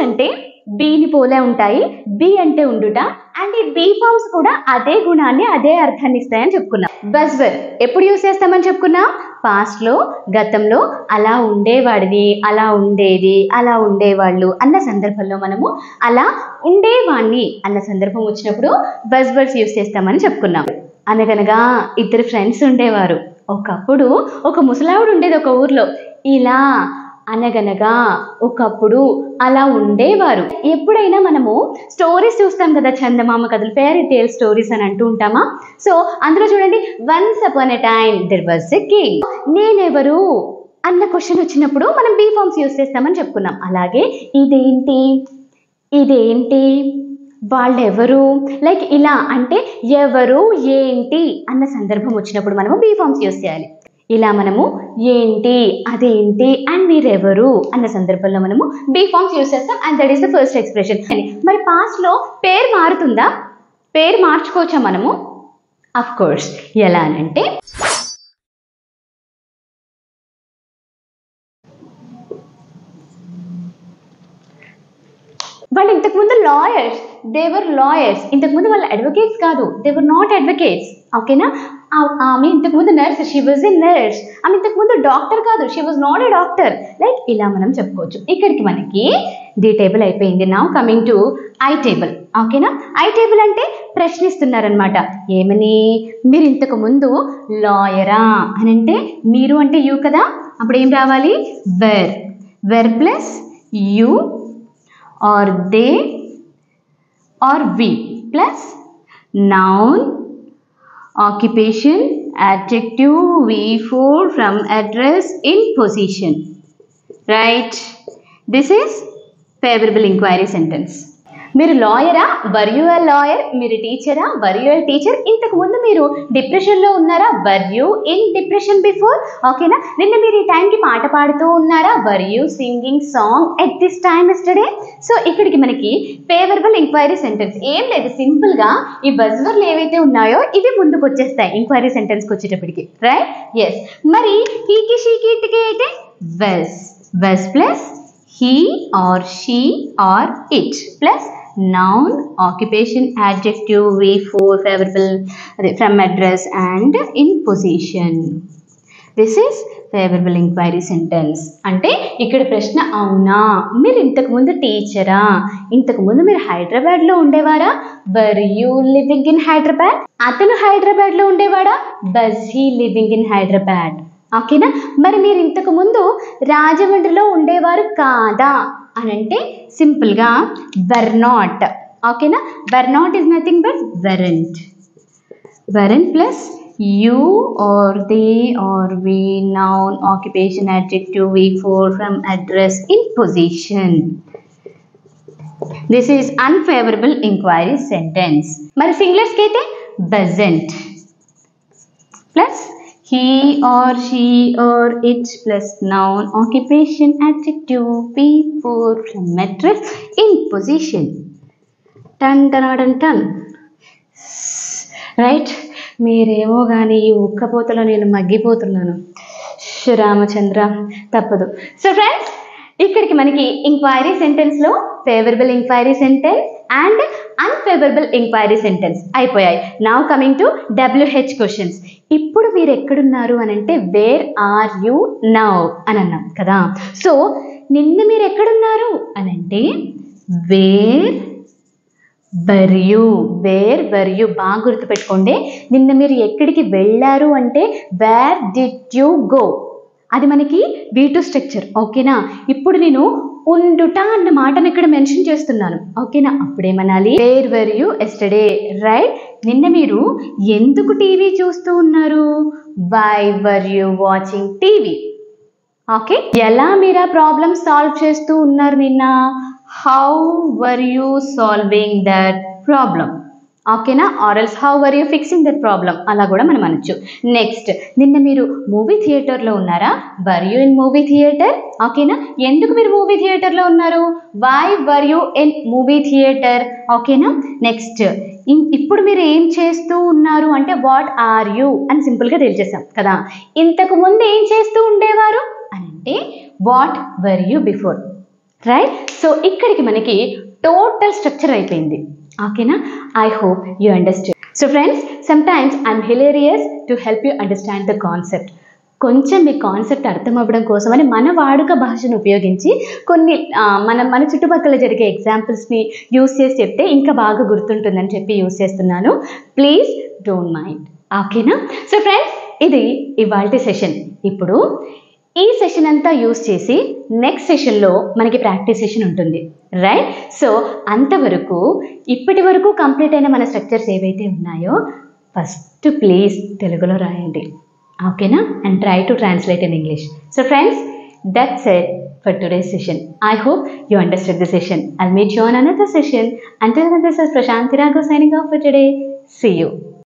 అంటే బీని పోలే ఉంటాయి, బి అంటే ఉండుట, అండ్ ఈ బీ ఫార్మ్స్ కూడా అదే గుణాన్ని అదే అర్థాన్ని ఇస్తాయని చెప్పుకున్నాం. బజ్వర్ ఎప్పుడు యూస్ చేస్తామని చెప్పుకున్నాం? పాస్ట్ లో, గతంలో అలా ఉండేవాడిని, అలా ఉండేది, అలా ఉండేవాళ్ళు అన్న సందర్భంలో మనము అలా ఉండేవాణ్ణి అన్న సందర్భం వచ్చినప్పుడు బజ్వర్డ్స్ యూస్ చేస్తామని చెప్పుకున్నాం. అనగనగా ఇద్దరు ఫ్రెండ్స్ ఉండేవారు. ఒకప్పుడు ఒక ముసలావిడ ఉండేది ఒక ఊర్లో. ఇలా అనగనగా ఒకప్పుడు అలా ఉండేవారు. ఎప్పుడైనా మనము స్టోరీస్ చూస్తాం కదా, చందమామ కథలు, ఫెయిరీ టేల్ స్టోరీస్ అని అంటూ ఉంటామా? సో అందులో చూడండి, once upon a time there was a king. నేనెవరు అన్న క్వశ్చన్ వచ్చినప్పుడు మనం బీ ఫార్మ్స్ యూస్ చేస్తామని చెప్పుకున్నాం. అలాగే ఇదేంటి వాళ్ళెవరు, లైక్ ఇలా అంటే ఎవరు ఏంటి అన్న సందర్భం వచ్చినప్పుడు మనము బీ ఫార్మ్స్ యూస్ చేయాలి. ఇలా మనము ఏంటి, అదేంటి, అండ్ మీరెవరు అన్న సందర్భంలో మనము బీ ఫార్మ్స్ యూస్ చేస్తాం. And that is the first expression. మరి పాస్ట్ లో పేరు మారుతుందా? పేరు మార్చుకోవచ్చా మనము? Of course. ఎలా అంటే వాళ్ళు ఇంతకుముందు లాయర్స్, దేవర్ లాయర్స్. ఇంతకుముందు వాళ్ళు అడ్వకేట్స్ కాదు, దేవర్ నాట్ అడ్వకేట్స్. ఓకేనా? ఆమె ఇంతకుముందు nurse, she was a nurse. ఆమె ఇంతకుముందు డాక్టర్ కాదు, she was not a doctor. Like ఇలా మనం చెప్పుకోవచ్చు. ఇక్కడికి మనకి ది టేబుల్ అయిపోయింది. Now coming to I table. ఓకేనా? ఐ టేబుల్ అంటే ప్రశ్నిస్తున్నారనమాట. ఏమని? మీరు ఇంతకు ముందు లాయరా అని అంటే మీరు అంటే యూ కదా, అప్పుడు ఏం రావాలి? Where plus you or they or we plus noun, occupation, adjective, V4 from address in position. Right? This is favorable inquiry sentence. మీరు లాయరా? Were you a lawyer? మీరు టీచరా? Were you a teacher? ఇంతకు ముందు మీరు డిప్రెషన్లో ఉన్నారా? Were you in depression before? ఓకేనా? నిన్న మీరు ఈ టైంకి పాట పాడుతూ ఉన్నారా? Were you singing song at this time yesterday? So ఇక్కడికి మనకి ఫేవరబుల్ ఎంక్వైరీ సెంటెన్స్ ఏం లేదు, సింపుల్గా ఈ బజ్వర్లు ఏవైతే ఉన్నాయో ఇవి ముందుకు వచ్చేస్తాయి ఎంక్వైరీ సెంటెన్స్కి వచ్చేటప్పటికి. రైట్? ఎస్. మరి హీకి షీకి ఇట్కి అయితే వెస్ plus he or she or it plus noun, occupation, adjective, V4 favorable from address and in position. This is favorable inquiry sentence. అంటే ఇక్కడ ప్రశ్న, అవునా మీరు ఇంతకు ముందు టీచరా? ఇంతకు ముందు మీరు హైదరాబాద్లో ఉండేవారా? Were you living in Hyderabad? అతను హైదరాబాద్లో ఉండేవాడా? Does he living in Hyderabad? ఓకేనా? మరి మీరు ఇంతకు ముందు రాజమండ్రిలో ఉండేవారు కాదా అని అంటే సింపుల్గా వర్ నాట్. ఓకేనా? Were not is nothing but weren't plus you are they are we, noun, occupation, adjective, V4 from address in position. This is unfavourable inquiry sentence. మరి సింగులర్స్కి అయితే doesn't plus he or she or it plus noun, occupation, adjective, V4 from address in position. టన్. Right? మీరేమో కానీ ఈ ఉక్కపోతలో నేను మగ్గిపోతున్నాను. శ్రీరామచంద్ర, తప్పదు. So friends, ఇక్కడికి మనకి ఇంక్వైరీ సెంటెన్స్లో favourable inquiry sentence and unfavourable inquiry sentence అయిపోయాయి. Now coming to WH questions. ఇప్పుడు మీరు ఎక్కడున్నారు అని అంటే వేర్ ఆర్ యూ నౌ అని అన్నాం కదా. సో నిన్న మీరు ఎక్కడున్నారు అని అంటే వేర్ వర్ యూ. బాగా గుర్తుపెట్టుకోండి, నిన్న మీరు ఎక్కడికి వెళ్ళారు అంటే వేర్ డిడ్ యూ గో? అది మనకి V2 స్ట్రక్చర్. ఓకేనా? ఇప్పుడు నేను ఉండుట అన్న మాటను ఇక్కడ మెన్షన్ చేస్తున్నాను. ఓకేనా? అప్పుడేమనాలి? Where were you yesterday? Right? నిన్న మీరు ఎందుకు టీవీ చూస్తూ ఉన్నారు? Why were you watching TV? Okay. ఎలా మీరు ఆ ప్రాబ్లమ్ సాల్వ్ చేస్తూ ఉన్నారు నిన్న? How were you solving that problem? ఓకేనా? Or else how were you fixing that problem? అలా కూడా మనం అనొచ్చు. నెక్స్ట్, నిన్న మీరు మూవీ థియేటర్లో ఉన్నారా? Were you in movie theatre? ఓకేనా? ఎందుకు మీరు మూవీ థియేటర్లో ఉన్నారు? Why were you in movie theatre? ఓకేనా? నెక్స్ట్, ఇప్పుడు మీరు ఏం చేస్తూ ఉన్నారు అంటే వాట్ ఆర్ యూ అని సింపుల్గా తెలియజేసాం కదా. ఇంతకు ముందు ఏం చేస్తూ ఉండేవారు అని అంటే what were you before? Right. So ఇక్కడికి మనకి టోటల్ స్ట్రక్చర్ అయిపోయింది. ఓకేనా? I hope you understand. So friends, sometimes I'm hilarious to help you understand the concept. కొంచెం మీ కాన్సెప్ట్ అర్థం అవ్వడం కోసమని మన వాడుక భాషను ఉపయోగించి కొన్ని మన చుట్టుపక్కల జరిగే ఎగ్జాంపుల్స్ని యూస్ చేసి చెప్తే ఇంకా బాగా గుర్తుంటుందని చెప్పి యూస్ చేస్తున్నాను. Please don't mind. ఓకేనా? సో ఫ్రెండ్స్, ఇది ఇవాల్టి సెషన్. ఇప్పుడు ఈ సెషన్ అంతా యూస్ చేసి నెక్స్ట్ సెషన్లో మనకి ప్రాక్టీస్ సెషన్ ఉంటుంది. రైట్. సో అంతవరకు ఇప్పటి వరకు కంప్లీట్ అయిన మన స్ట్రక్చర్స్ ఏవైతే ఉన్నాయో ఫస్ట్ ప్లీజ్ తెలుగులో రాయండి. ఓకేనా? And try to translate in English. So friends, that's it for today's session. I hope you understood the session. I'll meet you on another session. Until then, this is Prashanti Raghav signing off for today. See you.